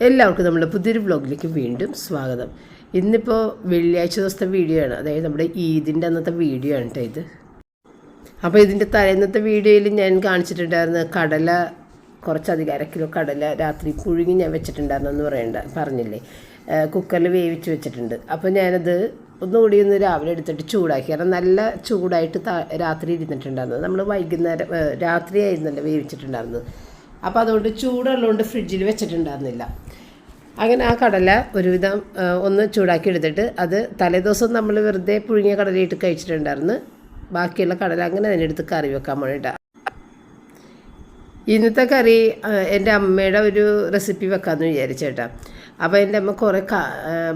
എല്ലാവർക്കും നമ്മുടെ പുതിയൊരു വ്ലോഗിലേക്ക് വീണ്ടും സ്വാഗതം. ഇന്നിപ്പോൾ വെള്ളിയാഴ്ച ദിവസത്തെ വീഡിയോ ആണ്, അതായത് നമ്മുടെ ഈദിൻ്റെ അന്നത്തെ വീഡിയോ ആണ് കേട്ടോ ഇത്. അപ്പോൾ ഇതിൻ്റെ തലേന്നത്തെ വീഡിയോയിൽ ഞാൻ കാണിച്ചിട്ടുണ്ടായിരുന്നു കടല, കുറച്ചധികം 1 കിലോ കടല രാത്രി പുഴുങ്ങി ഞാൻ വെച്ചിട്ടുണ്ടായിരുന്നെന്ന് പറഞ്ഞില്ലേ, കുക്കറിൽ വേവിച്ച് വെച്ചിട്ടുണ്ട്. അപ്പോൾ ഞാനത് ഒന്നുകൂടി ഒന്ന് രാവിലെ എടുത്തിട്ട് ചൂടാക്കി, കാരണം നല്ല ചൂടായിട്ട് രാത്രി ഇരുന്നിട്ടുണ്ടായിരുന്നു. നമ്മൾ വൈകുന്നേരം രാത്രി ആയിരുന്നല്ലോ വേവിച്ചിട്ടുണ്ടായിരുന്നത്. അപ്പോൾ അതുകൊണ്ട് ചൂടുള്ളതുകൊണ്ട് ഫ്രിഡ്ജിൽ വെച്ചിട്ടുണ്ടായിരുന്നില്ല. അങ്ങനെ ആ കടല ഒരുവിധം ഒന്ന് ചൂടാക്കി എടുത്തിട്ട് അത് തലേദിവസം നമ്മൾ വെറുതെ പുഴുങ്ങിയ കടലയിട്ട് കഴിച്ചിട്ടുണ്ടായിരുന്നു. ബാക്കിയുള്ള കടല അങ്ങനെ തന്നെ എടുത്ത് കറി വെക്കാൻ വേണ്ടിയിട്ടാണ്. ഇന്നത്തെ കറി എൻ്റെ അമ്മയുടെ ഒരു റെസിപ്പി വെക്കാമെന്ന് വിചാരിച്ചേട്ടാ. അപ്പോൾ എൻ്റെ അമ്മ കുറേ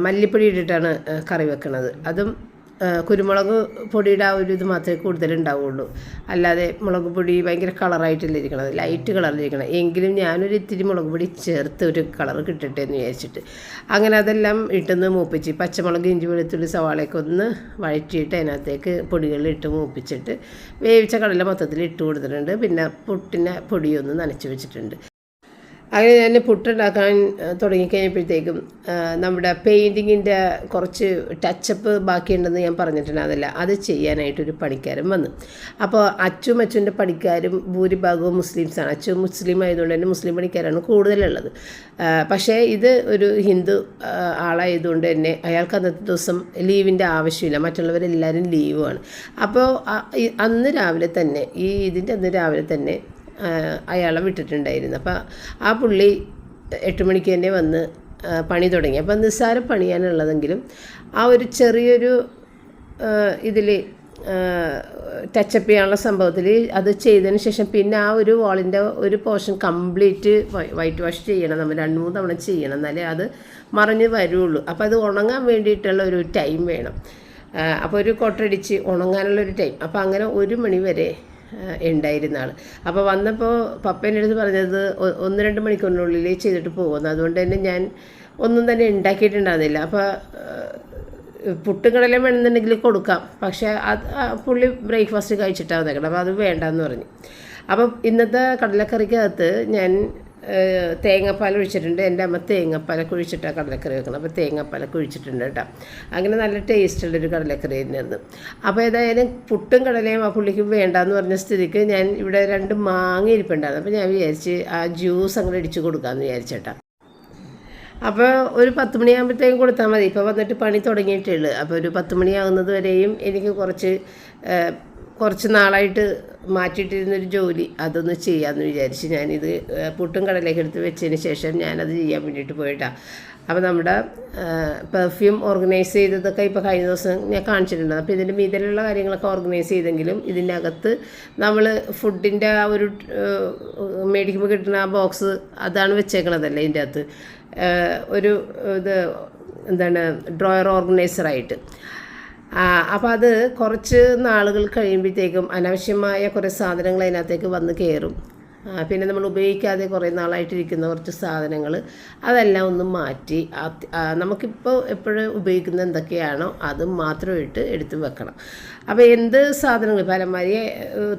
മല്ലിപ്പൊടി ഇട്ടിട്ടാണ് കറി വെക്കുന്നത്. അതും കുരുമുളക് പൊടിയുടെ ആ ഒരു ഇത് മാത്രമേ കൂടുതലുണ്ടാവുള്ളൂ. അല്ലാതെ മുളക് പൊടി ഭയങ്കര കളറായിട്ടല്ല ഇരിക്കണത്, ലൈറ്റ് കളറിലിരിക്കണം. എങ്കിലും ഞാനൊരു ഇത്തിരി മുളക് പൊടി ചേർത്ത് ഒരു കളർ കിട്ടട്ടെ എന്ന് വിചാരിച്ചിട്ട് അങ്ങനെ അതെല്ലാം ഇട്ടൊന്ന് മൂപ്പിച്ച്, പച്ചമുളക്, ഇഞ്ചി, വെളുത്തുള്ളി, സവാളയൊക്കെ ഒന്ന് വഴറ്റിയിട്ട് അതിനകത്തേക്ക് പൊടികളിട്ട് മൂപ്പിച്ചിട്ട് വേവിച്ച കടല മൊത്തത്തിൽ ഇട്ട് കൊടുത്തിട്ടുണ്ട്. പിന്നെ പുട്ടിനെ പൊടിയൊന്ന് നനച്ച് വെച്ചിട്ടുണ്ട്. അങ്ങനെ ഞാൻ പുട്ടുണ്ടാക്കാൻ തുടങ്ങിക്കഴിഞ്ഞപ്പോഴത്തേക്കും നമ്മുടെ പെയിൻറ്റിങ്ങിൻ്റെ കുറച്ച് ടച്ചപ്പ് ബാക്കിയുണ്ടെന്ന് ഞാൻ പറഞ്ഞിട്ടുണ്ടായിരുന്നില്ല, അത് ചെയ്യാനായിട്ടൊരു പണിക്കാരൻ വന്നു. അപ്പോൾ അച്ഛൻ്റെ പണിക്കാരും ഭൂരിഭാഗവും മുസ്ലിംസാണ്. അച്ഛൻ മുസ്ലിം ആയതുകൊണ്ട് തന്നെ മുസ്ലിം പണിക്കാരാണ് കൂടുതലുള്ളത്. പക്ഷേ ഇത് ഒരു ഹിന്ദു ആളായതുകൊണ്ട് തന്നെ അയാൾക്ക് അന്നത്തെ ദിവസം ലീവിൻ്റെ ആവശ്യമില്ല, മറ്റുള്ളവരെല്ലാവരും ലീവുമാണ്. അപ്പോൾ അന്ന് രാവിലെ തന്നെ, ഇതിൻ്റെ അന്ന് രാവിലെ തന്നെ അയാളെ വിട്ടിട്ടുണ്ടായിരുന്നു. അപ്പോൾ ആ പുള്ളി 8 മണിക്ക് തന്നെ വന്ന് പണി തുടങ്ങി. അപ്പോൾ നിസ്സാര പണിയാനുള്ളതെങ്കിലും ആ ഒരു ചെറിയൊരു ഇതിൽ ടച്ചപ്പ് ചെയ്യാനുള്ള സംഭവത്തിൽ അത് ചെയ്തതിന് ശേഷം പിന്നെ ആ ഒരു വാളിൻ്റെ ഒരു പോർഷൻ കംപ്ലീറ്റ് വൈറ്റ് വാഷ് ചെയ്യണം. നമ്മൾ 2-3 തവണ ചെയ്യണം, എന്നാലേ അത് മറിഞ്ഞ് വരുള്ളൂ. അപ്പോൾ അത് ഉണങ്ങാൻ വേണ്ടിയിട്ടുള്ള ഒരു ടൈം വേണം. അപ്പോൾ ഒരു കൊട്ടടിച്ച് ഉണങ്ങാനുള്ളൊരു ടൈം. അപ്പോൾ അങ്ങനെ 1 മണി വരെ ഉണ്ടായിരുന്ന ആൾ. അപ്പോൾ വന്നപ്പോൾ പപ്പേൻ്റെ അടുത്ത് പറഞ്ഞത് 1-2 മണിക്കൂറിനുള്ളിൽ ചെയ്തിട്ട് പോകുന്നു. അതുകൊണ്ട് തന്നെ ഞാൻ ഒന്നും തന്നെ ഉണ്ടാക്കിയിട്ടുണ്ടായിരുന്നില്ല. അപ്പോൾ പുട്ടുകടല വേണമെന്നുണ്ടെങ്കിൽ കൊടുക്കാം, പക്ഷേ അത് പുള്ളി ബ്രേക്ക്ഫാസ്റ്റ് കഴിച്ചിട്ടാണ് വന്നേക്കണം. അപ്പോൾ അത് വേണ്ടെന്ന് പറഞ്ഞു. അപ്പം ഇന്നത്തെ കടലക്കറിക്കകത്ത് ഞാൻ തേങ്ങാപ്പാൽ ഒഴിച്ചിട്ടുണ്ട്. എൻ്റെ അമ്മ തേങ്ങാപ്പാലൊക്കെ ഒഴിച്ചിട്ടാണ് കടലക്കറി വെക്കണം. അപ്പോൾ തേങ്ങാപ്പാലൊക്കെ ഒഴിച്ചിട്ടുണ്ട് കേട്ടോ. അങ്ങനെ നല്ല ടേസ്റ്റുള്ളൊരു കടലക്കറി തന്നെയായിരുന്നു. അപ്പോൾ ഏതായാലും പുട്ടും കടലയും ആ പുള്ളിക്ക് വേണ്ടാന്ന് പറഞ്ഞ സ്ഥിതിക്ക് ഞാൻ ഇവിടെ 2 മാങ്ങ ഇരിപ്പുണ്ടായിരുന്നു. അപ്പോൾ ഞാൻ വിചാരിച്ച് ആ ജ്യൂസ് അങ്ങനെ അടിച്ച് കൊടുക്കാമെന്ന് വിചാരിച്ചേട്ടാ. അപ്പോൾ ഒരു 10 മണിയാകുമ്പോഴത്തേക്കും കൊടുത്താൽ മതി. ഇപ്പോൾ വന്നിട്ട് പണി തുടങ്ങിയിട്ടുള്ളൂ. അപ്പോൾ ഒരു 10 മണിയാകുന്നത് വരെയും എനിക്ക് കുറച്ച് നാളായിട്ട് മാറ്റിയിട്ടിരുന്നൊരു ജോലി അതൊന്ന് ചെയ്യാമെന്ന് വിചാരിച്ച് ഞാനിത് പുട്ടും കടലയൊക്കെ എടുത്ത് വെച്ചതിന് ശേഷം ഞാനത് ചെയ്യാൻ വേണ്ടിയിട്ട് പോയിട്ടാണ്. അപ്പോൾ നമ്മുടെ പെർഫ്യൂം ഓർഗനൈസ് ചെയ്തതൊക്കെ ഇപ്പോൾ കഴിഞ്ഞ ദിവസം ഞാൻ കാണിച്ചിട്ടുണ്ട്. അപ്പോൾ ഇതിൻ്റെ മീതിലുള്ള കാര്യങ്ങളൊക്കെ ഓർഗനൈസ് ചെയ്തെങ്കിലും ഇതിൻ്റെ അകത്ത് നമ്മൾ ഫുഡിൻ്റെ ആ ഒരു മേടിക്കുമ്പോൾ കിട്ടുന്ന ആ ബോക്സ് അതാണ് വെച്ചേക്കണതല്ലേ ഇതിൻ്റെ അകത്ത് ഒരു ഇത് എന്താണ് ഡ്രോയർ ഓർഗനൈസറായിട്ട്. അപ്പോൾ അത് കുറച്ച് നാളുകൾ കഴിയുമ്പോഴത്തേക്കും അനാവശ്യമായ കുറേ സാധനങ്ങൾ അതിനകത്തേക്ക് വന്ന് കയറും. പിന്നെ നമ്മൾ ഉപയോഗിക്കാതെ കുറേ നാളായിട്ടിരിക്കുന്ന കുറച്ച് സാധനങ്ങൾ അതെല്ലാം ഒന്ന് മാറ്റി നമുക്കിപ്പോൾ എപ്പോഴും ഉപയോഗിക്കുന്ന എന്തൊക്കെയാണോ അത് മാത്രമായിട്ട് എടുത്ത് വെക്കണം. അപ്പോൾ എന്ത് സാധനങ്ങൾ, ഇപ്പോൾ അലമാരി,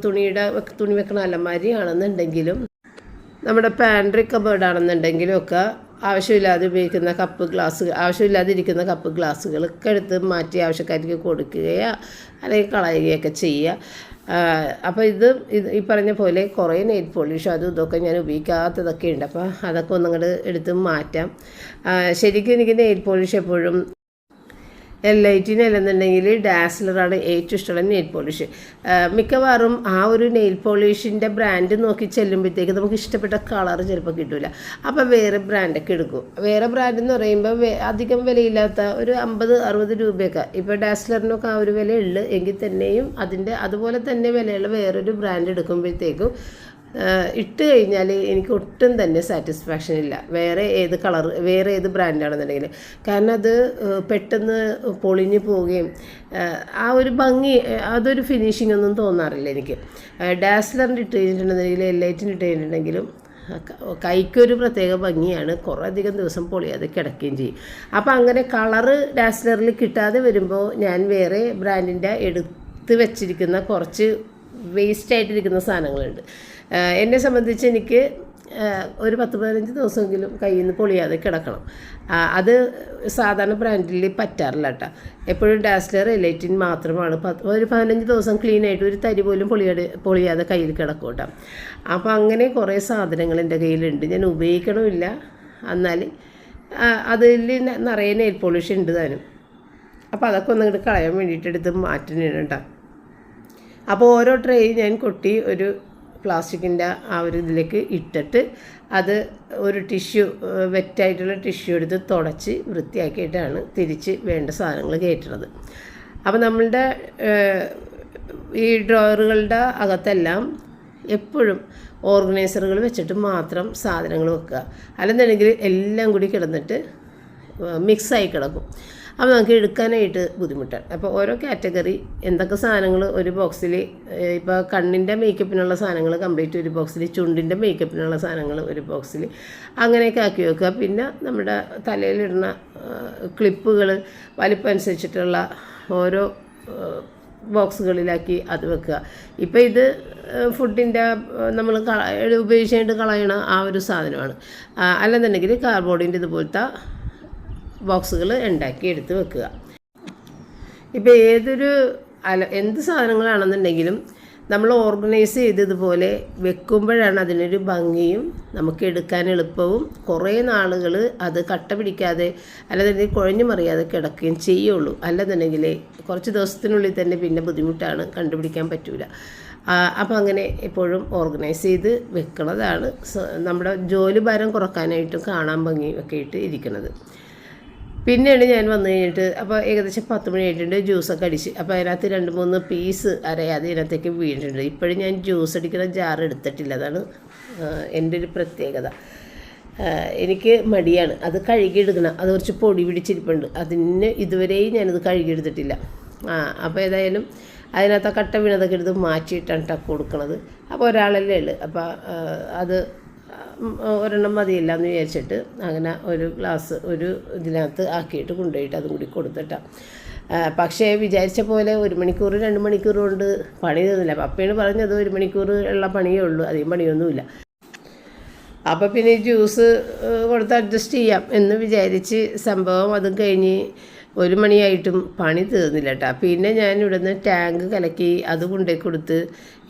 തുണി വെക്കണ അലമാരി ആണെന്നുണ്ടെങ്കിലും നമ്മുടെ പാൻട്രി കബേർഡ് ആണെന്നുണ്ടെങ്കിലും ഒക്കെ ആവശ്യമില്ലാതെ ഉപയോഗിക്കുന്ന ആവശ്യമില്ലാതിരിക്കുന്ന കപ്പ് ഗ്ലാസ്സുകളൊക്കെ എടുത്ത് മാറ്റി ആവശ്യക്കാർക്ക് കൊടുക്കുകയോ അല്ലെങ്കിൽ കളയുകയൊക്കെ ചെയ്യുക. അപ്പോൾ ഇത് ഈ പറഞ്ഞ പോലെ കുറേ നെയിൽ പോളിഷ് അതും ഇതൊക്കെ ഞാൻ ഉപയോഗിക്കാത്തതൊക്കെ ഉണ്ട്. അപ്പോൾ അതൊക്കെ ഒന്നങ്ങോട്ട് എടുത്ത് മാറ്റാം. ശരിക്കും എനിക്ക് നെയിൽ പോളിഷ് എപ്പോഴും L18 അല്ലെന്നുണ്ടെങ്കിൽ ഡാസ്ലറാണ് ഏറ്റവും ഇഷ്ടമുള്ള നെയിൽ പോളിഷ്. മിക്കവാറും ആ ഒരു നെയിൽ പോളിഷിൻ്റെ ബ്രാൻഡ് നോക്കി ചെല്ലുമ്പോഴത്തേക്ക് നമുക്ക് ഇഷ്ടപ്പെട്ട കളർ ചിലപ്പോൾ കിട്ടില്ല. അപ്പോൾ വേറെ ബ്രാൻഡൊക്കെ എടുക്കും. വേറെ ബ്രാൻഡ് എന്ന് പറയുമ്പോൾ അധികം വിലയില്ലാത്ത ഒരു 50-60 രൂപയൊക്കെ. ഇപ്പോൾ ഡാസ്ലറിനൊക്കെ ആ ഒരു വിലയുള്ളൂ എങ്കിൽ തന്നെയും അതുപോലെ തന്നെ വിലയുള്ള വേറൊരു ബ്രാൻഡ് എടുക്കുമ്പോഴത്തേക്കും ഇട്ട് കഴിഞ്ഞാൽ എനിക്ക് ഒട്ടും തന്നെ സാറ്റിസ്ഫാക്ഷൻ ഇല്ല, വേറെ ഏത് ബ്രാൻഡാണെന്നുണ്ടെങ്കിൽ. കാരണം അത് പെട്ടെന്ന് പൊളിഞ്ഞു പോവുകയും ആ ഒരു ഭംഗി, അതൊരു ഫിനിഷിംഗ് ഒന്നും തോന്നാറില്ല എനിക്ക്. ഡാസ്ലറിൻ്റെ ഇട്ട് കഴിഞ്ഞിട്ടുണ്ടെങ്കിൽ, എലൈറ്റിന് ഇട്ട് കഴിഞ്ഞിട്ടുണ്ടെങ്കിലും കൈക്കൊരു പ്രത്യേക ഭംഗിയാണ്, കുറേ അധികം ദിവസം പൊളിയാതെ കിടക്കുകയും ചെയ്യും. അപ്പോൾ അങ്ങനെ കളറ് ഡാസ്ലറിൽ കിട്ടാതെ വരുമ്പോൾ ഞാൻ വേറെ ബ്രാൻഡിൻ്റെ എടുത്ത് വെച്ചിരിക്കുന്ന കുറച്ച് വേസ്റ്റായിട്ടിരിക്കുന്ന സാധനങ്ങളുണ്ട്. എന്നെ സംബന്ധിച്ച് എനിക്ക് ഒരു 10-15 ദിവസമെങ്കിലും കയ്യിൽ നിന്ന് പൊളിയാതെ കിടക്കണം. അത് സാധാരണ ബ്രാൻഡിൽ പറ്റാറില്ല കേട്ടോ. എപ്പോഴും ഡാസ്ലർ, എലൈറ്റിൻ മാത്രമാണ് ഒരു 15 ദിവസം ക്ലീനായിട്ട് ഒരു തരി പോലും പൊളിയാതെ കയ്യിൽ കിടക്കും കേട്ടോ. അപ്പോൾ അങ്ങനെ കുറേ സാധനങ്ങൾ എൻ്റെ കയ്യിലുണ്ട്, ഞാൻ ഉപയോഗിക്കണമില്ല. എന്നാൽ അതിൽ നിറയെ നെയിൽ പോളിഷ് ഉണ്ട് താനും. അപ്പോൾ അതൊക്കെ ഒന്ന് ഇങ്ങോട്ട് കളയാൻ വേണ്ടിയിട്ട് എടുത്ത് മാറ്റുന്നുണ്ട്. അപ്പോൾ ഓരോ ട്രേ ഞാൻ കൊട്ടി ഒരു പ്ലാസ്റ്റിക്കിൻ്റെ ആ ഒരു ഇതിലേക്ക് ഇട്ടിട്ട് അത് ഒരു വെറ്റായിട്ടുള്ള ടിഷ്യൂ എടുത്ത് തുടച്ച് വൃത്തിയാക്കിയിട്ടാണ് തിരിച്ച് വേണ്ട സാധനങ്ങൾ കയറ്റുന്നത്. അപ്പോൾ നമ്മളുടെ ഈ ഡ്രോയറുകളുടെ അകത്തെല്ലാം എപ്പോഴും ഓർഗനൈസറുകൾ വെച്ചിട്ട് മാത്രം സാധനങ്ങൾ വെക്കുക, അല്ലെന്നുണ്ടെങ്കിൽ എല്ലാം കൂടി കിടന്നിട്ട് മിക്സായി കിടക്കും. അപ്പോൾ നമുക്ക് എടുക്കാനായിട്ട് ബുദ്ധിമുട്ടാണ്. അപ്പോൾ ഓരോ കാറ്റഗറി എന്തൊക്കെ സാധനങ്ങൾ ഒരു ബോക്സിൽ, ഇപ്പോൾ കണ്ണിൻ്റെ മേക്കപ്പിനുള്ള സാധനങ്ങൾ കംപ്ലീറ്റ് ഒരു ബോക്സിൽ, ചുണ്ടിൻ്റെ മേക്കപ്പിനുള്ള സാധനങ്ങൾ ഒരു ബോക്സിൽ, അങ്ങനെയൊക്കെ ആക്കി വെക്കുക. പിന്നെ നമ്മുടെ തലയിലിടുന്ന ക്ലിപ്പുകൾ വലിപ്പം അനുസരിച്ചിട്ടുള്ള ഓരോ ബോക്സുകളിലാക്കി അത് വെക്കുക. ഇപ്പോൾ ഇത് ഫുഡിൻ്റെ നമ്മൾ ഉപയോഗിച്ചുകൊണ്ട് കളയണ ആ ഒരു സാധനമാണ്. അല്ലെന്നുണ്ടെങ്കിൽ കാർഡ്ബോർഡിൻ്റെ ഇതുപോലത്തെ ബോക്സുകൾ ഉണ്ടാക്കി എടുത്ത് വെക്കുക. ഇപ്പോൾ എന്ത് സാധനങ്ങളാണെന്നുണ്ടെങ്കിലും നമ്മൾ ഓർഗനൈസ് ചെയ്തതുപോലെ വെക്കുമ്പോഴാണ് അതിനൊരു ഭംഗിയും നമുക്ക് എടുക്കാൻ എളുപ്പവും കുറേ നാളുകൾ അത് കട്ട പിടിക്കാതെ അല്ലെന്നുണ്ടെങ്കിൽ കുഴഞ്ഞു മറിയാതെ കിടക്കുകയും ചെയ്യുള്ളൂ. അല്ലെന്നുണ്ടെങ്കിൽ കുറച്ച് ദിവസത്തിനുള്ളിൽ തന്നെ പിന്നെ ബുദ്ധിമുട്ടാണ്, കണ്ടുപിടിക്കാൻ പറ്റില്ല. അപ്പോൾ അങ്ങനെ എപ്പോഴും ഓർഗനൈസ് ചെയ്ത് വെക്കുന്നതാണ് നമ്മുടെ ജോലി ഭാരം കുറക്കാനായിട്ടും കാണാൻ ഭംഗി ഒക്കെ ആയിട്ട് ഇരിക്കുന്നത്. പിന്നെയാണ് ഞാൻ വന്നു കഴിഞ്ഞിട്ട്, അപ്പോൾ ഏകദേശം 10 മണി ആയിട്ടുണ്ട്. ജ്യൂസൊക്കെ അടിച്ച്, അപ്പോൾ അതിനകത്ത് 2-3 പീസ് അരയാതെ ഇതിനകത്തേക്ക് വീണിട്ടുണ്ട്. ഇപ്പോഴും ഞാൻ ജ്യൂസ് അടിക്കുന്ന ജാർ എടുത്തിട്ടില്ല, അതാണ് എൻ്റെ ഒരു പ്രത്യേകത. എനിക്ക് മടിയാണ് അത് കഴുകിയെടുക്കണം, അത് കുറച്ച് പൊടി പിടിച്ചിരിപ്പുണ്ട്, അതിന് ഇതുവരെയും ഞാനത് കഴുകിയെടുത്തിട്ടില്ല. അപ്പോൾ ഏതായാലും അതിനകത്ത് കട്ട വീണതൊക്കെ എടുത്ത് മാറ്റിയിട്ടാണ് കൊടുക്കണത്. അപ്പോൾ ഒരാളല്ലേ ഉള്ളു, അപ്പോൾ അത് ഒരെണ്ണം മതിയില്ല എന്ന് വിചാരിച്ചിട്ട് അങ്ങനെ ഒരു ഗ്ലാസ് ഒരു ഇതിനകത്ത് ആക്കിയിട്ട് കൊണ്ടുപോയിട്ട് അതും കൂടി കൊടുത്തിട്ടാണ്. പക്ഷേ വിചാരിച്ച പോലെ 1 മണിക്കൂർ 2 മണിക്കൂർ കൊണ്ട് പണി തീർന്നില്ല. പപ്പയാണ് പറഞ്ഞത് 1 മണിക്കൂർ ഉള്ള പണിയേ ഉള്ളൂ, അധികം പണിയൊന്നുമില്ല. അപ്പോൾ പിന്നെ ഈ ജ്യൂസ് കൊടുത്ത് അഡ്ജസ്റ്റ് ചെയ്യാം എന്ന് വിചാരിച്ച് സംഭവം അതും കഴിഞ്ഞ് 1 മണിയായിട്ടും പണി തീർന്നില്ല കേട്ടോ. പിന്നെ ഞാൻ ഇവിടുന്ന് ടാങ്ക് കലക്കി അത് കൊണ്ടുപോയി കൊടുത്ത്,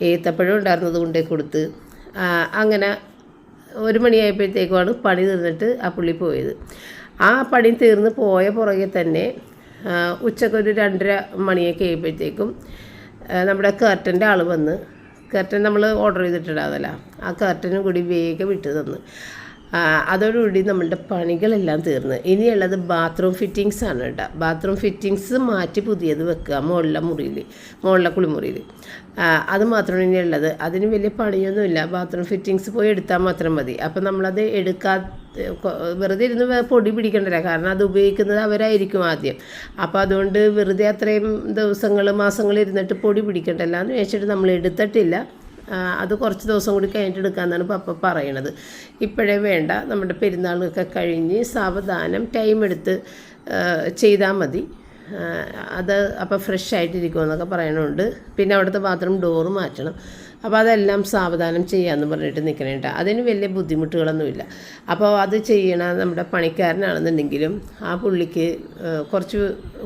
ഏത്തപ്പഴം ഉണ്ടായിരുന്നത് കൊണ്ടുപോയി കൊടുത്ത്, അങ്ങനെ 1 മണിയായപ്പോഴത്തേക്കുമാണ് പണി തീർന്നിട്ട് ആ പുള്ളി പോയത്. ആ പണി തീർന്ന് പോയ പുറകെ തന്നെ ഉച്ചക്കൊരു 2:30 മണിയൊക്കെ ആയപ്പോഴത്തേക്കും നമ്മുടെ കർട്ടൻ്റെ ആൾ വന്ന്, കർട്ടൻ നമ്മൾ ഓർഡർ ചെയ്തിട്ടുണ്ടാകുമല്ലോ, ആ കർട്ടനും കൂടി വേഗം വിട്ട് തന്നു. അതോടുകൂടി നമ്മളുടെ പണികളെല്ലാം തീർന്ന്. ഇനിയുള്ളത് ബാത്റൂം ഫിറ്റിങ്സ് ആണ് കേട്ടോ. ബാത്റൂം ഫിറ്റിങ്സ് മാറ്റി പുതിയത് വെക്കുക മുകളിലെ കുളിമുറിയിൽ. അത് മാത്രമാണ് ഇനിയുള്ളത്. അതിന് വലിയ പണിയൊന്നുമില്ല, ബാത്റൂം ഫിറ്റിങ്സ് പോയി എടുത്താൽ മാത്രം മതി. അപ്പം നമ്മളത് വെറുതെ ഇരുന്ന് പൊടി പിടിക്കണ്ടല്ലോ, കാരണം അത് ഉപയോഗിക്കുന്നത് അവരായിരിക്കും ആദ്യം. അപ്പോൾ അതുകൊണ്ട് വെറുതെ അത്രയും മാസങ്ങൾ ഇരുന്നിട്ട് പൊടി പിടിക്കണ്ടല്ലോ എന്ന് വെച്ചിട്ട് നമ്മൾ എടുത്തിട്ടില്ല. അത് കുറച്ച് ദിവസം കൂടി കഴിഞ്ഞിട്ട് എടുക്കാമെന്നാണ് പപ്പ പറയണത്. ഇപ്പോഴേ വേണ്ട, നമ്മുടെ പെരുന്നാളൊക്കെ കഴിഞ്ഞ് സാവധാനം ടൈം എടുത്ത് ചെയ്താൽ മതി, അത് അപ്പോൾ ഫ്രഷ് ആയിട്ടിരിക്കുമെന്നൊക്കെ പറയണുണ്ട്. പിന്നെ അവിടുത്തെ ബാത്റൂം ഡോറ് മാറ്റണം. അപ്പോൾ അതെല്ലാം സാവധാനം ചെയ്യാമെന്ന് പറഞ്ഞിട്ട് നിൽക്കണേണ്ട. അതിന് വലിയ ബുദ്ധിമുട്ടുകളൊന്നുമില്ല. അപ്പോൾ അത് ചെയ്യണ നമ്മുടെ പണിക്കാരനാണെന്നുണ്ടെങ്കിലും ആ പുള്ളിക്ക് കുറച്ച്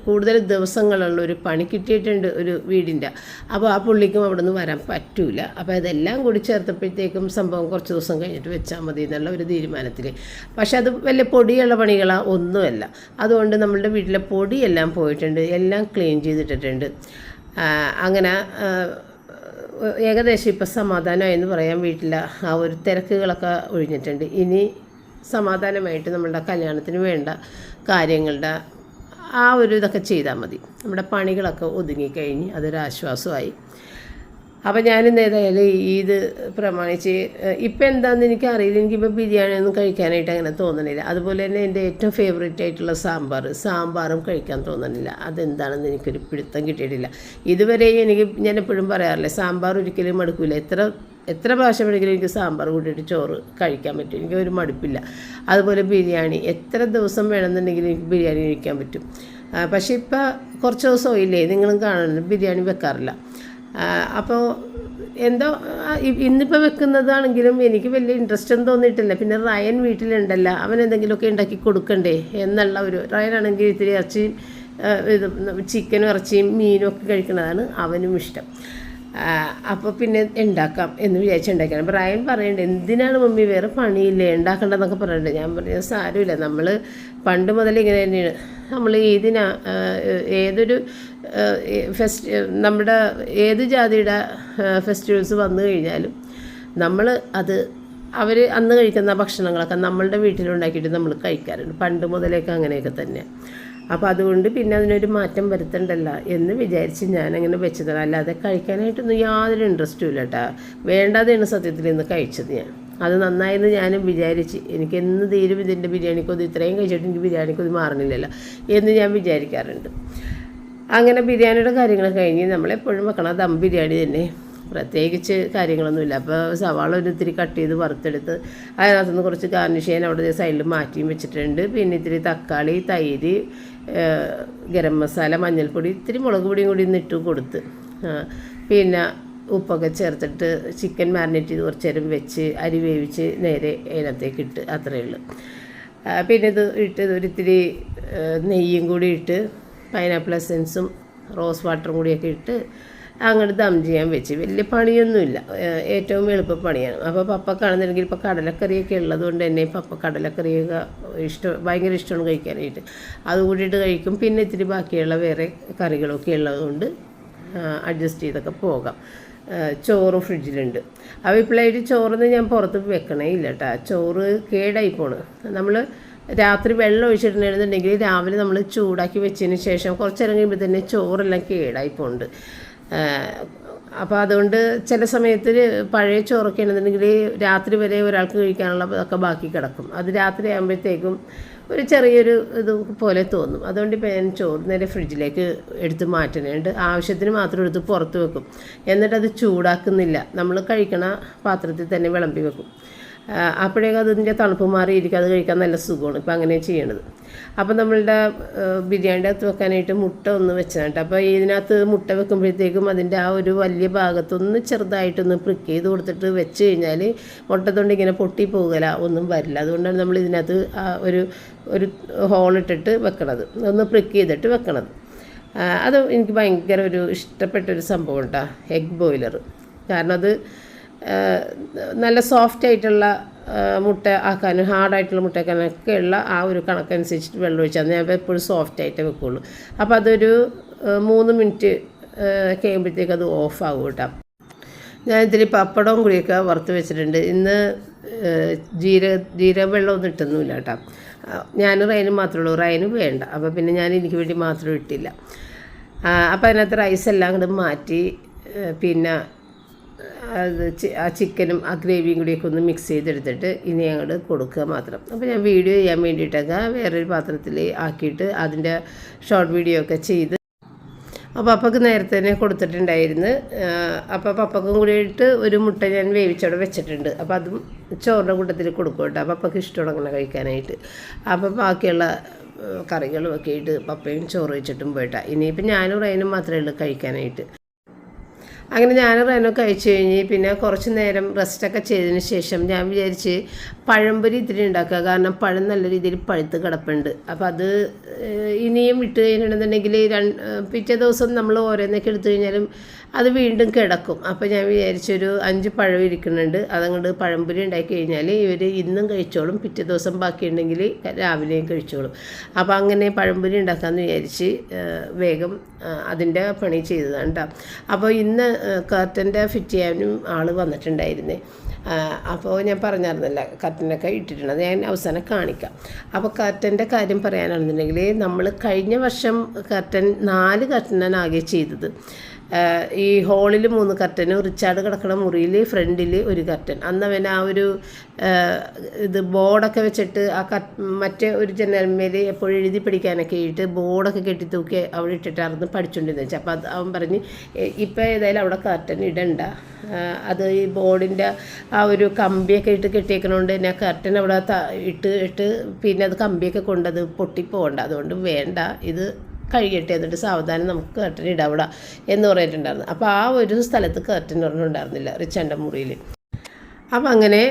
കൂടുതൽ ദിവസങ്ങളുള്ള ഒരു പണി കിട്ടിയിട്ടുണ്ട് ഒരു വീടിൻ്റെ. അപ്പോൾ ആ പുള്ളിക്കും അവിടെ നിന്ന് വരാൻ പറ്റില്ല. അപ്പോൾ അതെല്ലാം കൂടി ചേർത്തപ്പോഴത്തേക്കും സംഭവം കുറച്ച് ദിവസം കഴിഞ്ഞിട്ട് വെച്ചാൽ മതി എന്നുള്ള ഒരു തീരുമാനത്തിൽ. പക്ഷെ അത് വലിയ പൊടിയുള്ള പണികളാണ് ഒന്നുമല്ല. അതുകൊണ്ട് നമ്മളുടെ വീട്ടിലെ പൊടിയെല്ലാം പോയിട്ടുണ്ട്, എല്ലാം ക്ലീൻ ചെയ്തിട്ടിട്ടുണ്ട്. അങ്ങനെ ഏകദേശം ഇപ്പം സമാധാനമായെന്ന് പറയാൻ, വീട്ടിലെ ആ ഒരു തിരക്കുകളൊക്കെ ഒഴിഞ്ഞിട്ടുണ്ട്. ഇനി സമാധാനമായിട്ട് നമ്മളുടെ കല്യാണത്തിന് വേണ്ട കാര്യങ്ങളുടെ ആ ഒരു ഇതൊക്കെ ചെയ്താൽ മതി. നമ്മുടെ പണികളൊക്കെ ഒതുങ്ങിക്കഴിഞ്ഞ് അതൊരാശ്വാസമായി. അപ്പോൾ ഞാനിന്ന് ഏതായാലും ഇത് പ്രമാണിച്ച് ഇപ്പം എന്താണെന്ന് എനിക്കറിയില്ല, എനിക്കിപ്പോൾ ബിരിയാണി ഒന്നും കഴിക്കാനായിട്ട് അങ്ങനെ തോന്നണില്ല. അതുപോലെ തന്നെ എൻ്റെ ഏറ്റവും ഫേവറേറ്റ് ആയിട്ടുള്ള സാമ്പാറും കഴിക്കാൻ തോന്നണില്ല. അതെന്താണെന്ന് എനിക്കൊരു പിടുത്തം കിട്ടിയിട്ടില്ല ഇതുവരെ. ഞാൻ എപ്പോഴും പറയാറില്ല, സാമ്പാർ ഒരിക്കലും മടുക്കില്ല. എത്ര പ്രാവശ്യം വേണമെങ്കിലും എനിക്ക് സാമ്പാർ കൂട്ടിയിട്ട് ചോറ് കഴിക്കാൻ പറ്റും, എനിക്ക് ഒരു മടുപ്പില്ല. അതുപോലെ ബിരിയാണി എത്ര ദിവസം വേണമെന്നുണ്ടെങ്കിലും എനിക്ക് ബിരിയാണി കഴിക്കാൻ പറ്റും. പക്ഷേ ഇപ്പോൾ കുറച്ച് ദിവസമില്ലേ നിങ്ങളും കാണുന്നത് ബിരിയാണി വെക്കാറില്ല. അപ്പോൾ എന്തോ ഇന്നിപ്പോൾ വെക്കുന്നതാണെങ്കിലും എനിക്ക് വലിയ ഇൻട്രസ്റ്റ് ഒന്നും തോന്നിയിട്ടില്ല. പിന്നെ റയൻ വീട്ടിലുണ്ടല്ലോ, അവൻ എന്തെങ്കിലുമൊക്കെ ഉണ്ടാക്കി കൊടുക്കണ്ടേ എന്നുള്ള ഒരു, റയനാണെങ്കിൽ ഇത്തിരി ഇറച്ചിയും ചിക്കനും ഇറച്ചിയും മീനും ഒക്കെ കഴിക്കുന്നതാണ് അവനും ഇഷ്ടം. അപ്പോൾ പിന്നെ ഉണ്ടാക്കാം എന്ന് വിചാരിച്ചുണ്ടാക്കണം. അപ്പോൾ റയൻ പറയുന്നുണ്ട്, എന്തിനാണ് മമ്മി വേറെ പണിയില്ലേ ഉണ്ടാക്കേണ്ടതെന്നൊക്കെ പറയുന്നുണ്ട്. ഞാൻ പറഞ്ഞു സാരമില്ല, നമ്മൾ പണ്ട് മുതൽ ഇങ്ങനെ തന്നെയാണ്. നമ്മൾ ഏതൊരു നമ്മുടെ ഏത് ജാതിയുടെ ഫെസ്റ്റിവൽസ് വന്നു കഴിഞ്ഞാലും നമ്മൾ അവർ അന്ന് കഴിക്കുന്ന ഭക്ഷണങ്ങളൊക്കെ നമ്മളുടെ വീട്ടിലുണ്ടാക്കിയിട്ട് നമ്മൾ കഴിക്കാറുണ്ട്. പണ്ട് മുതലേക്ക് അങ്ങനെയൊക്കെ തന്നെയാണ്. അപ്പോൾ അതുകൊണ്ട് പിന്നെ അതിനൊരു മാറ്റം വരുത്തണ്ടല്ല എന്ന് വിചാരിച്ച് ഞാനങ്ങനെ വെച്ചതാണ്. അല്ലാതെ കഴിക്കാനായിട്ടൊന്നും യാതൊരു ഇൻട്രസ്റ്റും ഇല്ല കേട്ടോ. വേണ്ടാതെയാണ് സത്യത്തിൽ ഇന്ന് കഴിച്ചത്. അത് നന്നായെന്ന് ഞാനും വിചാരിച്ച്, എനിക്ക് എന്ന് തീരും ഇതിൻ്റെ ബിരിയാണിക്കൊത് ഇത്രയും കഴിച്ചിട്ട് എനിക്ക് ബിരിയാണിക്കൊത് മാറണില്ലല്ലോ എന്ന് ഞാൻ വിചാരിക്കാറുണ്ട്. അങ്ങനെ ബിരിയാണിയുടെ കാര്യങ്ങൾ കഴിഞ്ഞ് നമ്മളെപ്പോഴും വെക്കണം ദം ബിരിയാണി തന്നെ, പ്രത്യേകിച്ച് കാര്യങ്ങളൊന്നുമില്ല. അപ്പോൾ സവാള ഒരിത്തിരി കട്ട് ചെയ്ത് വറുത്തെടുത്ത് അതിനകത്തുനിന്ന് കുറച്ച് ഗാർണിഷ് ചെയ്യാൻ അവിടെ സൈഡിൽ മാറ്റിയും വെച്ചിട്ടുണ്ട്. പിന്നെ ഇത്തിരി തക്കാളി, തൈര്, ഗരം മസാല, മഞ്ഞൾപ്പൊടി, ഇത്തിരി മുളക് പൊടിയും കൂടി ഇട്ട് കൊടുത്ത് പിന്നെ ഉപ്പൊക്കെ ചേർത്തിട്ട് ചിക്കൻ മാരിനേറ്റ് ചെയ്ത് കുറച്ച് നേരം വെച്ച് അരി വേവിച്ച് നേരെ അതിനകത്തേക്ക് ഇട്ട്, അത്രയേ ഉള്ളൂ. പിന്നെ ഒരിത്തിരി നെയ്യും കൂടി ഇട്ട് പൈനാപ്പിൾ എസൻസും റോസ് വാട്ടറും കൂടിയൊക്കെ ഇട്ട് അങ്ങോട്ട് ദം ചെയ്യാൻ വെച്ച്. വലിയ പണിയൊന്നുമില്ല, ഏറ്റവും എളുപ്പപ്പണിയാണ്. അപ്പോൾ പപ്പക്കാണെന്നുണ്ടെങ്കിൽ ഇപ്പോൾ കടലക്കറിയൊക്കെ ഉള്ളതുകൊണ്ട് തന്നെ കടലക്കറിയൊക്കെ ഭയങ്കര ഇഷ്ടമാണ് കഴിക്കാനായിട്ട്. അത് കൂട്ടിയിട്ട് കഴിക്കും. പിന്നെ ഇത്തിരി ബാക്കിയുള്ള വേറെ കറികളൊക്കെ ഉള്ളതുകൊണ്ട് അഡ്ജസ്റ്റ് ചെയ്തൊക്കെ പോകാം. ചോറ് ഫ്രിഡ്ജിലുണ്ട്. അപ്പോൾ ഇപ്പോഴായിട്ട് ചോറൊന്നും ഞാൻ പുറത്ത് വെക്കണേ ഇല്ല കേട്ടോ. ചോറ് കേടായി പോണ്. നമ്മൾ രാത്രി വെള്ളം ഒഴിച്ചിട്ടുണ്ടെന്നുണ്ടെങ്കിൽ രാവിലെ നമ്മൾ ചൂടാക്കി വെച്ചതിന് ശേഷം കുറച്ച് നേരം കഴിയുമ്പോൾ തന്നെ ചോറെല്ലാം കേടായി പോകുന്നുണ്ട്. അപ്പോൾ അതുകൊണ്ട് ചില സമയത്ത് പഴയ ചോറൊക്കെ ആണെന്നുണ്ടെങ്കിൽ രാത്രി വരെ ഒരാൾക്ക് കഴിക്കാനുള്ളതൊക്കെ ബാക്കി കിടക്കും. അത് രാത്രി ആകുമ്പോഴത്തേക്കും ഒരു ചെറിയൊരു ഇത് പോലെ തോന്നും. അതുകൊണ്ട് ഇപ്പോൾ ഞാൻ ചോറ് നേരെ ഫ്രിഡ്ജിലേക്ക് എടുത്ത് മാറ്റുന്നുണ്ട്. ആവശ്യത്തിന് മാത്രം എടുത്ത് പുറത്ത് വെക്കും. എന്നിട്ടത് ചൂടാക്കുന്നില്ല, നമ്മൾ കഴിക്കണ പാത്രത്തിൽ തന്നെ വിളമ്പി വെക്കും. അപ്പോഴേക്കും അതിൻ്റെ തണുപ്പ് മാറിയിരിക്കും, അത് കഴിക്കാൻ നല്ല സുഖമാണ്. ഇപ്പം അങ്ങനെ ചെയ്യണത്. അപ്പോൾ നമ്മളുടെ ബിരിയാണിയുടെ അകത്ത് വെക്കാനായിട്ട് മുട്ട ഒന്ന് വെച്ചതാണ്. അപ്പോൾ ഇതിനകത്ത് മുട്ട വെക്കുമ്പോഴത്തേക്കും അതിൻ്റെ ആ ഒരു വലിയ ഭാഗത്തൊന്ന് ചെറുതായിട്ടൊന്ന് പ്രിക്ക് ചെയ്ത് കൊടുത്തിട്ട് വെച്ച് കഴിഞ്ഞാൽ മുട്ടത്തൊണ്ട് ഇങ്ങനെ പൊട്ടി പോകല ഒന്നും വരില്ല. അതുകൊണ്ടാണ് നമ്മൾ ഇതിനകത്ത് ഒരു ഹോളിട്ടിട്ട് വെക്കണത്, ഒന്ന് പ്രിക്ക് ചെയ്തിട്ട് വെക്കണത്. അത് എനിക്ക് ഭയങ്കര ഒരു ഇഷ്ടപ്പെട്ടൊരു സംഭവം കേട്ടോ, എഗ് ബോയിലർ. കാരണം അത് നല്ല സോഫ്റ്റ് ആയിട്ടുള്ള മുട്ട ആക്കാനും ഹാർഡായിട്ടുള്ള മുട്ട ആക്കാനൊക്കെ ഉള്ള ആ ഒരു കണക്കനുസരിച്ചിട്ട് വെള്ളം ഒഴിച്ചാൽ ഞാൻ എപ്പോഴും സോഫ്റ്റായിട്ടേ വെക്കുള്ളൂ. അപ്പോൾ അതൊരു 3 മിനിറ്റ് കഴിയുമ്പോഴത്തേക്ക് അത് ഓഫാകും കേട്ടോ. ഞാൻ ഇതിൽ പപ്പടവും കൂടിയൊക്കെ വറുത്ത് വെച്ചിട്ടുണ്ട്. ഇന്ന് ജീരക വെള്ളമൊന്നും ഇട്ടൊന്നുമില്ല കേട്ടോ. ഞാൻ റൈനും മാത്രമേ ഉള്ളൂ, റൈനും വേണ്ട. അപ്പോൾ പിന്നെ ഞാൻ എനിക്ക് വേണ്ടി മാത്രം ഇട്ടില്ല. അപ്പോൾ അതിനകത്ത് റൈസെല്ലാം കൂടെ മാറ്റി പിന്നെ ആ ചിക്കനും ആ ഗ്രേവിയും കൂടിയൊക്കെ ഒന്ന് മിക്സ് ചെയ്തെടുത്തിട്ട് ഇനി അങ്ങോട്ട് കൊടുക്കുക മാത്രം. അപ്പോൾ ഞാൻ വീഡിയോ ചെയ്യാൻ വേണ്ടിയിട്ടൊക്കെ വേറൊരു പാത്രത്തിൽ ആക്കിയിട്ട് അതിൻ്റെ ഷോർട്ട് വീഡിയോ ഒക്കെ ചെയ്ത് അപ്പോൾ പപ്പക്ക് നേരത്തെ തന്നെ കൊടുത്തിട്ടുണ്ടായിരുന്നു. അപ്പോൾ പപ്പക്കും കൂടിയിട്ട് ഒരു മുട്ട ഞാൻ വേവിച്ചവിടെ വെച്ചിട്ടുണ്ട്. അപ്പോൾ അതും ചോറിൻ്റെ കൂട്ടത്തിൽ കൊടുക്കും കേട്ടോ. പപ്പക്ക് ഇഷ്ടമാണ് അങ്ങനെ കഴിക്കാനായിട്ട്. അപ്പോൾ ബാക്കിയുള്ള കറികളും ഒക്കെ ആയിട്ട് പപ്പയും ചോറ് വെച്ചിട്ടും പോയിട്ടാണ്. ഇനിയിപ്പോൾ ഞാനും റൈനും മാത്രമേ ഉള്ളൂ കഴിക്കാനായിട്ട്. അങ്ങനെ ഞാൻ റൈനൊക്കെ കഴിച്ച് കഴിഞ്ഞ് പിന്നെ കുറച്ച് നേരം റെസ്റ്റൊക്കെ ചെയ്തതിന് ശേഷം ഞാൻ വിചാരിച്ച് പഴംപൊരി ഇത്തിരി ഉണ്ടാക്കുക. കാരണം പഴം നല്ല രീതിയിൽ പഴുത്ത് കിടപ്പുണ്ട്. അപ്പോൾ അത് ഇനിയും ഇട്ട് കഴിഞ്ഞിട്ടുണ്ടെന്നുണ്ടെങ്കിൽ പിറ്റേ ദിവസം നമ്മൾ ഓരോന്നൊക്കെ എടുത്തു കഴിഞ്ഞാലും അത് വീണ്ടും കിടക്കും. അപ്പോൾ ഞാൻ വിചാരിച്ചൊരു 5 പഴം ഇരിക്കുന്നുണ്ട്, അതങ്ങോട്ട് പഴംപൊരി ഉണ്ടാക്കി കഴിഞ്ഞാൽ ഇവർ ഇന്നും കഴിച്ചോളും, പിറ്റേ ദിവസം ബാക്കിയുണ്ടെങ്കിൽ രാവിലെയും കഴിച്ചോളും. അപ്പോൾ അങ്ങനെ പഴംപൊരി ഉണ്ടാക്കാമെന്ന് വിചാരിച്ച് വേഗം അതിൻ്റെ പണി ചെയ്തതാണ് കേട്ടോ. അപ്പോൾ ഇന്ന് കർട്ടൻ്റെ ഫിറ്റ് ചെയ്യാനും ആൾ വന്നിട്ടുണ്ടായിരുന്നേ. അപ്പോൾ ഞാൻ പറഞ്ഞായിരുന്നില്ല കർട്ടനൊക്കെ ഇട്ടിട്ടുണ്ട്, ഞാൻ അവസാനം കാണിക്കാം. അപ്പോൾ കർട്ടൻ്റെ കാര്യം പറയാനാണെന്നുണ്ടെങ്കിൽ നമ്മൾ കഴിഞ്ഞ വർഷം 4 കർട്ടനാണ് ആകെ ചെയ്തത്. ഈ ഹോളിൽ 3 കർട്ടനും റിച്ചാർഡ് കിടക്കുന്ന മുറിയിൽ ഫ്രണ്ടിൽ ഒരു കർട്ടൻ. അന്ന് അവൻ ആ ഒരു ഇത് ബോർഡൊക്കെ വെച്ചിട്ട് മറ്റേ ഒരു ജനൽമേൽ എപ്പോഴും എഴുതി പഠിക്കാനൊക്കെ ആയിട്ട് ബോർഡൊക്കെ കെട്ടിത്തൂക്കി അവിടെ ഇട്ടിട്ടായിരുന്നു പഠിച്ചുകൊണ്ടിരുന്നത് വെച്ചാൽ. അപ്പോൾ അത് അവൻ പറഞ്ഞ് ഇപ്പോൾ ഏതായാലും അവിടെ കർട്ടൻ ഇടണ്ട, അത് ഈ ബോർഡിൻ്റെ ആ ഒരു കമ്പിയൊക്കെ ഇട്ട് കെട്ടിയേക്കണോണ്ട് തന്നെ ആ കർട്ടൻ അവിടെ ഇട്ട് പിന്നെ അത് കമ്പിയൊക്കെ കൊണ്ടത് പൊട്ടിപ്പോകണ്ട, അതുകൊണ്ട് വേണ്ട, ഇത് കഴിയട്ടെ, എന്നിട്ട് സാവധാനം നമുക്ക് കർട്ടൻ ഇടാവിടാം എന്ന് പറഞ്ഞിട്ടുണ്ടായിരുന്നു. അപ്പോൾ ആ ഒരു സ്ഥലത്ത് കർട്ടൻ ഒരെണ്ണമുണ്ടായിരുന്നില്ല റിച്ചാൻ്റെ മുറിയിൽ. അപ്പം അങ്ങനെ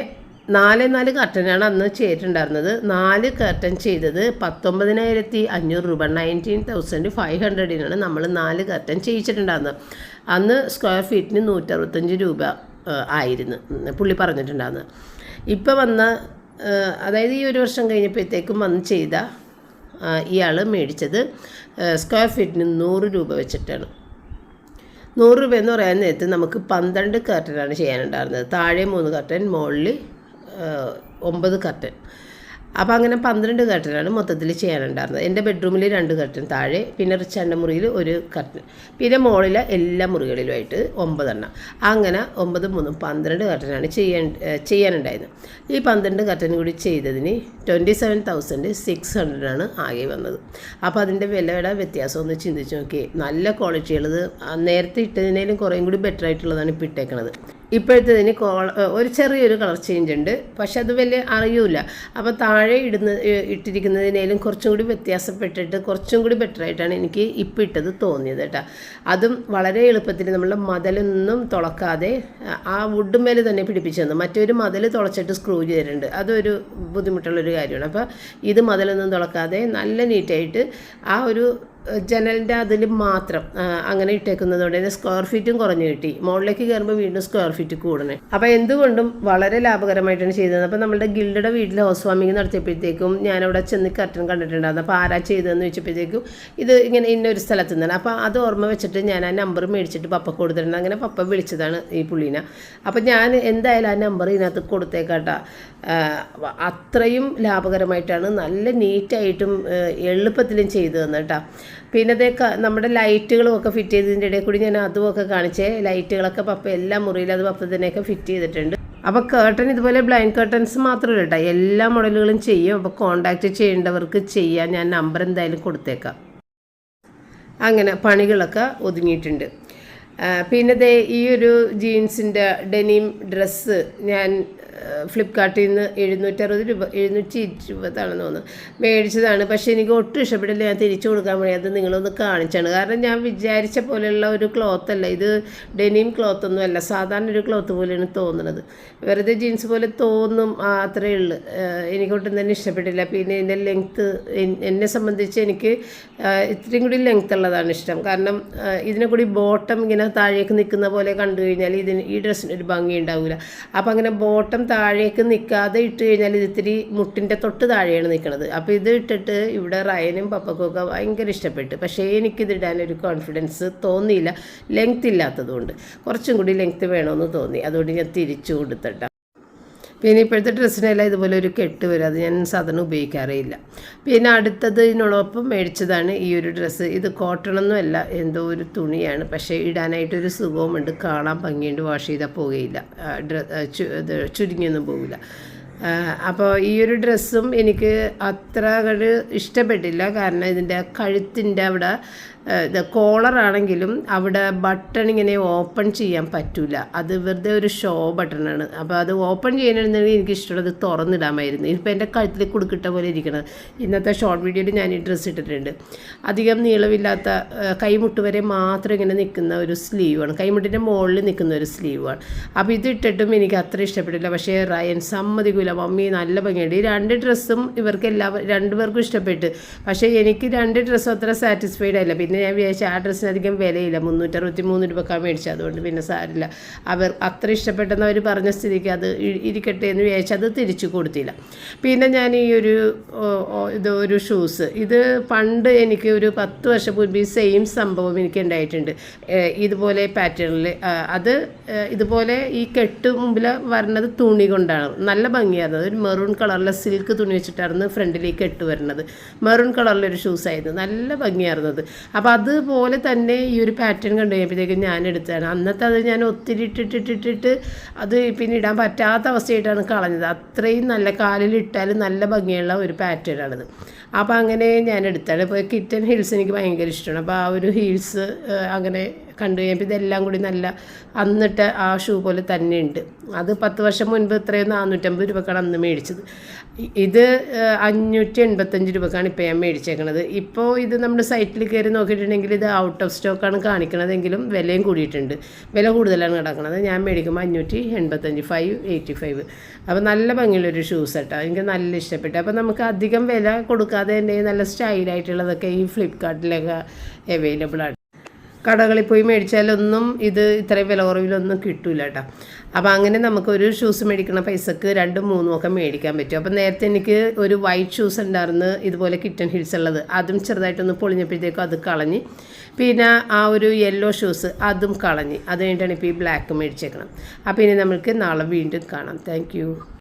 4 കർട്ടനാണ് അന്ന് ചെയ്തിട്ടുണ്ടായിരുന്നത്. 4 കർട്ടൻ ചെയ്തത് 19,500 രൂപ, 19,500 നമ്മൾ 4 കർട്ടൻ ചെയ്യിച്ചിട്ടുണ്ടായിരുന്നത്. അന്ന് സ്ക്വയർ ഫീറ്റിന് 165 രൂപ ആയിരുന്നു പുള്ളി പറഞ്ഞിട്ടുണ്ടായിരുന്നത്. ഇപ്പോൾ വന്ന അതായത് ഈ ഒരു വർഷം കഴിഞ്ഞപ്പോഴത്തേക്കും വന്ന് ചെയ്ത ഇയാൾ മേടിച്ചത് സ്ക്വയർ ഫീറ്റിന് 100 രൂപ വെച്ചിട്ടാണ്. 100 രൂപ എന്ന് പറയാൻ നേരത്ത് നമുക്ക് 12 കർട്ടനാണ് ചെയ്യാനുണ്ടായിരുന്നത്. താഴെ 3 കർട്ടൻ, മുകളിൽ 9 കർട്ടൻ. അപ്പോൾ അങ്ങനെ 12 കർട്ടനാണ് മൊത്തത്തിൽ ചെയ്യാനുണ്ടായിരുന്നത്. എൻ്റെ ബെഡ്റൂമിൽ 2 കർട്ടൻ താഴെ, പിന്നെ റിച്ചാൻ്റെ മുറിയിൽ 1 കർട്ടൻ, പിന്നെ മുകളിലെ എല്ലാ മുറികളിലുമായിട്ട് 9 എണ്ണം. അങ്ങനെ 9 3 12 കർട്ടനാണ് ചെയ്യാനുണ്ടായിരുന്നത്. ഈ 12 കർട്ടൻ കൂടി ചെയ്തതിന് 27,600 ആകെ വന്നത്. അപ്പോൾ അതിൻ്റെ വിലയുടെ വ്യത്യാസം ഒന്ന് ചിന്തിച്ച് നോക്കി. നല്ല ക്വാളിറ്റി ഉള്ളത്, നേരത്തെ ഇട്ടതിനേലും കുറേയും കൂടി ബെറ്റർ ആയിട്ടുള്ളതാണ് ഇപ്പോൾ ഇട്ടേക്കണത്. ഇപ്പോഴത്തേതിന് ഒരു ചെറിയൊരു കളർ ചേഞ്ച് ഉണ്ട്, പക്ഷെ അത് വലിയ അറിയില്ല. അപ്പോൾ താഴെ ഇട്ടിരിക്കുന്നതിനേലും കുറച്ചും കൂടി വ്യത്യാസപ്പെട്ടിട്ട് കുറച്ചും കൂടി ബെറ്ററായിട്ടാണ് എനിക്ക് ഇപ്പോൾ ഇട്ടത് തോന്നിയത് കേട്ടോ. അതും വളരെ എളുപ്പത്തിൽ നമ്മൾ മതിലൊന്നും തുളക്കാതെ ആ വുഡ് മേലെ തന്നെ പിടിപ്പിച്ചു തന്നു. മറ്റൊരു മതിൽ തുളച്ചിട്ട് സ്ക്രൂ ചെയ്തിട്ടുണ്ട്, അതൊരു ബുദ്ധിമുട്ടുള്ളൊരു കാര്യമാണ്. അപ്പോൾ ഇത് മതിലൊന്നും തുളക്കാതെ നല്ല നീറ്റായിട്ട് ആ ഒരു ജനലിൻ്റെ അതിൽ മാത്രം അങ്ങനെ ഇട്ടേക്കുന്നതുകൊണ്ട് തന്നെ സ്ക്വയർ ഫീറ്റും കുറഞ്ഞു കിട്ടി. മുകളിലേക്ക് കയറുമ്പോൾ വീണ്ടും സ്ക്വയർ ഫീറ്റ് കൂടണേ. അപ്പോൾ എന്തുകൊണ്ടും വളരെ ലാഭകരമായിട്ടാണ് ചെയ്തത്. അപ്പോൾ നമ്മുടെ ഗിൽഡയുടെ വീട്ടിൽ ഹൗസ് വാമിങ് നടത്തിയപ്പോഴത്തേക്കും ഞാനവിടെ ചെന്ന് കർട്ടൻ കണ്ടിട്ടുണ്ടായിരുന്നു. അപ്പോൾ ആരാ ചെയ്തതെന്ന് വെച്ചപ്പോഴത്തേക്കും ഇത് ഇങ്ങനെ ഇന്നൊരു സ്ഥലത്ത് നിന്നാണ്. അപ്പോൾ അത് ഓർമ്മ വെച്ചിട്ട് ഞാൻ ആ നമ്പർ മേടിച്ചിട്ട് പപ്പ കൊടുത്തിട്ടുണ്ട്. അങ്ങനെ പപ്പ വിളിച്ചതാണ് ഈ പുള്ളീനെ. അപ്പോൾ ഞാൻ എന്തായാലും ആ നമ്പർ ഇതിനകത്ത് കൊടുത്തേക്കാട്ടാ. അത്രയും ലാഭകരമായിട്ടാണ് നല്ല നീറ്റായിട്ടും എളുപ്പത്തിലും ചെയ്തു തന്നെ കേട്ടോ. പിന്നെ നമ്മുടെ ലൈറ്റുകളും ഒക്കെ ഫിറ്റ് ചെയ്തതിൻ്റെ ഇടയിൽ കൂടി ഞാൻ അതുമൊക്കെ കാണിച്ചേ. ലൈറ്റുകളൊക്കെ പപ്പ എല്ലാ മുറിയിലും അത് പപ്പ തന്നെയൊക്കെ ഫിറ്റ് ചെയ്തിട്ടുണ്ട്. അപ്പോൾ കേർട്ടൻ ഇതുപോലെ ബ്ലൈൻഡ് കേർട്ടൻസ് മാത്രമല്ല കേട്ടോ, എല്ലാ മോഡലുകളും ചെയ്യും. അപ്പോൾ കോൺടാക്റ്റ് ചെയ്യേണ്ടവർക്ക് ചെയ്യാൻ ഞാൻ നമ്പർ എന്തായാലും കൊടുത്തേക്കാം. അങ്ങനെ പണികളൊക്കെ ഒതുങ്ങിയിട്ടുണ്ട്. പിന്നെ ഈ ഒരു ജീൻസിൻ്റെ ഡെനിം ഡ്രസ്സ് ഞാൻ ഫ്ലിപ്കാർട്ടിൽ നിന്ന് 760 രൂപ 720 തോന്നുന്നു മേടിച്ചതാണ്. പക്ഷേ എനിക്ക് ഒട്ടും ഇഷ്ടപ്പെട്ടില്ല. ഞാൻ തിരിച്ചു കൊടുക്കാൻ വേണ്ടി അത് നിങ്ങളൊന്ന് കാണിച്ചാണ്. കാരണം ഞാൻ വിചാരിച്ച പോലെയുള്ള ഒരു ക്ലോത്തല്ല ഇത്, ഡെനിം ക്ലോത്തൊന്നുമല്ല, സാധാരണ ഒരു ക്ലോത്ത് പോലെയാണ് തോന്നുന്നത്. വെറുതെ ജീൻസ് പോലെ തോന്നും, അത്രയേ ഉള്ളൂ. എനിക്കൊട്ടും തന്നെ ഇഷ്ടപ്പെട്ടില്ല. പിന്നെ ഇതിൻ്റെ ലെങ്ത്ത് എന്നെ സംബന്ധിച്ച് എനിക്ക് ഇത്രയും കൂടി ലെങ്ത്ത് ഉള്ളതാണ് ഇഷ്ടം. കാരണം ഇതിനെ കൂടി ബോട്ടം ഇങ്ങനെ താഴേക്ക് നിൽക്കുന്ന പോലെ കണ്ടു കഴിഞ്ഞാൽ ഈ ഡ്രസ്സിന് ഒരു ഭംഗി ഉണ്ടാവില്ല. അപ്പോൾ അങ്ങനെ ബോട്ടം താഴേക്ക് നിൽക്കാതെ ഇട്ട് കഴിഞ്ഞാൽ ഇത് ഇത്തിരി മുട്ടിൻ്റെ തൊട്ട് താഴെയാണ് നിൽക്കുന്നത്. അപ്പോൾ ഇത് ഇട്ടിട്ട് ഇവിടെ റയനും പപ്പക്കും ഒക്കെ ഭയങ്കര ഇഷ്ടപ്പെട്ടു. പക്ഷേ എനിക്കിതിടാനൊരു കോൺഫിഡൻസ് തോന്നിയില്ല, ലെങ്ത്ത് ഇല്ലാത്തതുകൊണ്ട്. കുറച്ചും കൂടി ലെങ്ത്ത് വേണമെന്ന് തോന്നി, അതുകൊണ്ട് ഞാൻ തിരിച്ചു കൊടുത്തിട്ടാണ്. പിന്നെ ഇപ്പോഴത്തെ ഡ്രസ്സിനെല്ലാം ഇതുപോലെ ഒരു കെട്ട് വരും, അത് ഞാൻ സാധാരണ ഉപയോഗിക്കാറേയില്ല. പിന്നെ അടുത്തത് ഇതിനോടൊപ്പം മേടിച്ചതാണ് ഈ ഒരു ഡ്രസ്സ്. ഇത് കോട്ടണൊന്നും അല്ല, എന്തോ ഒരു തുണിയാണ്, പക്ഷേ ഇടാനായിട്ടൊരു സുഖവുമുണ്ട്, കാണാൻ ഭംഗിയുണ്ട്, വാഷ് ചെയ്താൽ പോവുകയില്ല, ചുരുങ്ങിയൊന്നും പോകില്ല. അപ്പോൾ ഈ ഒരു ഡ്രസ്സും എനിക്ക് അത്ര ഇഷ്ടപ്പെട്ടില്ല. കാരണം ഇതിൻ്റെ കഴുത്തിൻ്റെ അവിടെ കോളറാണെങ്കിലും അവിടെ ബട്ടൺ ഇങ്ങനെ ഓപ്പൺ ചെയ്യാൻ പറ്റില്ല, അത് വെറുതെ ഒരു ഷോ ബട്ടണാണ്. അപ്പോൾ അത് ഓപ്പൺ ചെയ്യാനാണെന്നുണ്ടെങ്കിൽ എനിക്ക് ഇഷ്ടമുള്ളത് തുറന്നിടാമായിരുന്നു. ഇപ്പോൾ എൻ്റെ കഴുത്തിൽ കുടുക്കിട്ട പോലെ ഇരിക്കണം. ഇന്നത്തെ ഷോർട്ട് വീഡിയോയിൽ ഞാൻ ഈ ഡ്രസ്സ് ഇട്ടിട്ടുണ്ട്. അധികം നീളമില്ലാത്ത കൈമുട്ട് വരെ മാത്രം ഇങ്ങനെ നിൽക്കുന്ന ഒരു സ്ലീവാണ്, കൈമുട്ടിൻ്റെ മുകളിൽ നിൽക്കുന്ന ഒരു സ്ലീവാണ്. അപ്പോൾ ഇത് ഇട്ടിട്ടും എനിക്ക് അത്ര ഇഷ്ടപ്പെട്ടില്ല. പക്ഷേ റയൻ സമ്മതിക്കില്ല, മമ്മി നല്ല ഭംഗിയുണ്ട്. ഈ 2 ഡ്രസ്സും ഇവർക്ക് രണ്ടുപേർക്കും ഇഷ്ടപ്പെട്ട്. പക്ഷേ എനിക്ക് 2 ഡ്രസ്സും അത്ര സാറ്റിസ്ഫൈഡ് ആയില്ല. പിന്നെ ഞാൻ വിചാരിച്ച ആ ഡ്രസ്സിന് അധികം വിലയില്ല, 363 രൂപക്കാണ് മേടിച്ചത്, അതുകൊണ്ട് പിന്നെ സാരില്ല. അവർ അത്ര ഇഷ്ടപ്പെട്ടെന്ന് അവർ പറഞ്ഞ സ്ഥിതിക്ക് അത് ഇരിക്കട്ടെ എന്ന് വിചാരിച്ച് അത് തിരിച്ചു കൊടുത്തില്ല. പിന്നെ ഞാൻ ഈ ഒരു ഷൂസ്, ഇത് പണ്ട് എനിക്ക് ഒരു 10 വർഷം മുൻപ് ഈ സെയിം സംഭവം എനിക്ക് ഉണ്ടായിട്ടുണ്ട്, ഇതുപോലെ പാറ്റേണിൽ. അത് ഇതുപോലെ ഈ കെട്ട് മുമ്പിൽ വരുന്നത് തുണി കൊണ്ടാണ്, നല്ല ഭംഗിയായിരുന്നു. ഒരു മെറൂൺ കളറിലെ സിൽക്ക് തുണി വെച്ചിട്ടായിരുന്നു ഫ്രണ്ടിലേക്ക് കെട്ട് വരുന്നത്. മെറൂൺ കളറിലൊരു ഷൂസായിരുന്നു, നല്ല ഭംഗിയായിരുന്നത്. അപ്പോൾ അതുപോലെ തന്നെ ഈ ഒരു പാറ്റേൺ കണ്ടു കഴിഞ്ഞപ്പോഴത്തേക്കും ഞാൻ എടുത്തതാണ്. അന്നത്തെ അത് ഞാൻ ഒത്തിരി ഇട്ടിട്ട് അത് പിന്നെ ഇടാൻ പറ്റാത്ത അവസ്ഥയായിട്ടാണ് കളഞ്ഞത്. അത്രയും നല്ല കാലിലിട്ടാലും നല്ല ഭംഗിയുള്ള ഒരു പാറ്റേൺ ആണിത്. അപ്പോൾ അങ്ങനെ ഞാൻ എടുത്താണ്. ഇപ്പോൾ കിറ്റൻ ഹീൽസ് എനിക്ക് ഭയങ്കര ഇഷ്ടമാണ്. അപ്പോൾ ആ ഒരു ഹീൽസ് അങ്ങനെ കണ്ടു കഴിഞ്ഞപ്പോൾ ഇതെല്ലാം കൂടി നല്ല അന്നിട്ട് ആ ഷൂ പോലെ തന്നെ ഉണ്ട്. അത് 10 വർഷം മുൻപ് ഇത്രയും 450 രൂപക്കാണ് അന്ന് മേടിച്ചത്. ഇത് 585 രൂപക്കാണ് ഇപ്പോൾ ഞാൻ മേടിച്ചേക്കണത്. ഇപ്പോൾ ഇത് നമ്മുടെ സൈറ്റിൽ കയറി നോക്കിയിട്ടുണ്ടെങ്കിൽ ഇത് ഔട്ട് ഓഫ് സ്റ്റോക്കാണ് കാണിക്കണതെങ്കിലും വിലയും കൂടിയിട്ടുണ്ട്. വില കൂടുതലാണ് കിടക്കുന്നത്. ഞാൻ മേടിക്കുമ്പോൾ 585, 585. അപ്പോൾ നല്ല ഭംഗിയുള്ളൊരു ഷൂസ് കേട്ടോ, എനിക്ക് നല്ല ഇഷ്ടപ്പെട്ടു. അപ്പോൾ നമുക്ക് അധികം വില കൊടുക്കാതെ തന്നെ നല്ല സ്റ്റൈലായിട്ടുള്ളതൊക്കെ ഈ ഫ്ലിപ്കാർട്ടിലൊക്കെ അവൈലബിൾ ആണ്. കടകളിൽ പോയി മേടിച്ചാലൊന്നും ഇത് ഇത്രയും വില കുറവിലൊന്നും കിട്ടില്ല കേട്ടോ. അപ്പോൾ അങ്ങനെ നമുക്കൊരു ഷൂസ് മേടിക്കണ പൈസക്ക് 2, 3 ഒക്കെ മേടിക്കാൻ പറ്റും. അപ്പോൾ നേരത്തെ എനിക്ക് ഒരു വൈറ്റ് ഷൂസ് ഉണ്ടായിരുന്നു ഇതുപോലെ കിറ്റൻ ഹിൽസ് ഉള്ളത്. അതും ചെറുതായിട്ടൊന്ന് പൊളിഞ്ഞപ്പോഴത്തേക്കും അത് കളഞ്ഞ്. പിന്നെ ആ ഒരു യെല്ലോ ഷൂസ് അതും കളഞ്ഞ്. അത് കഴിഞ്ഞിട്ടാണ് ഇപ്പോൾ ഈ ബ്ലാക്ക് മേടിച്ചേക്കണം. അപ്പോൾ ഇനി നമുക്ക് നാളെ വീണ്ടും കാണാം. താങ്ക്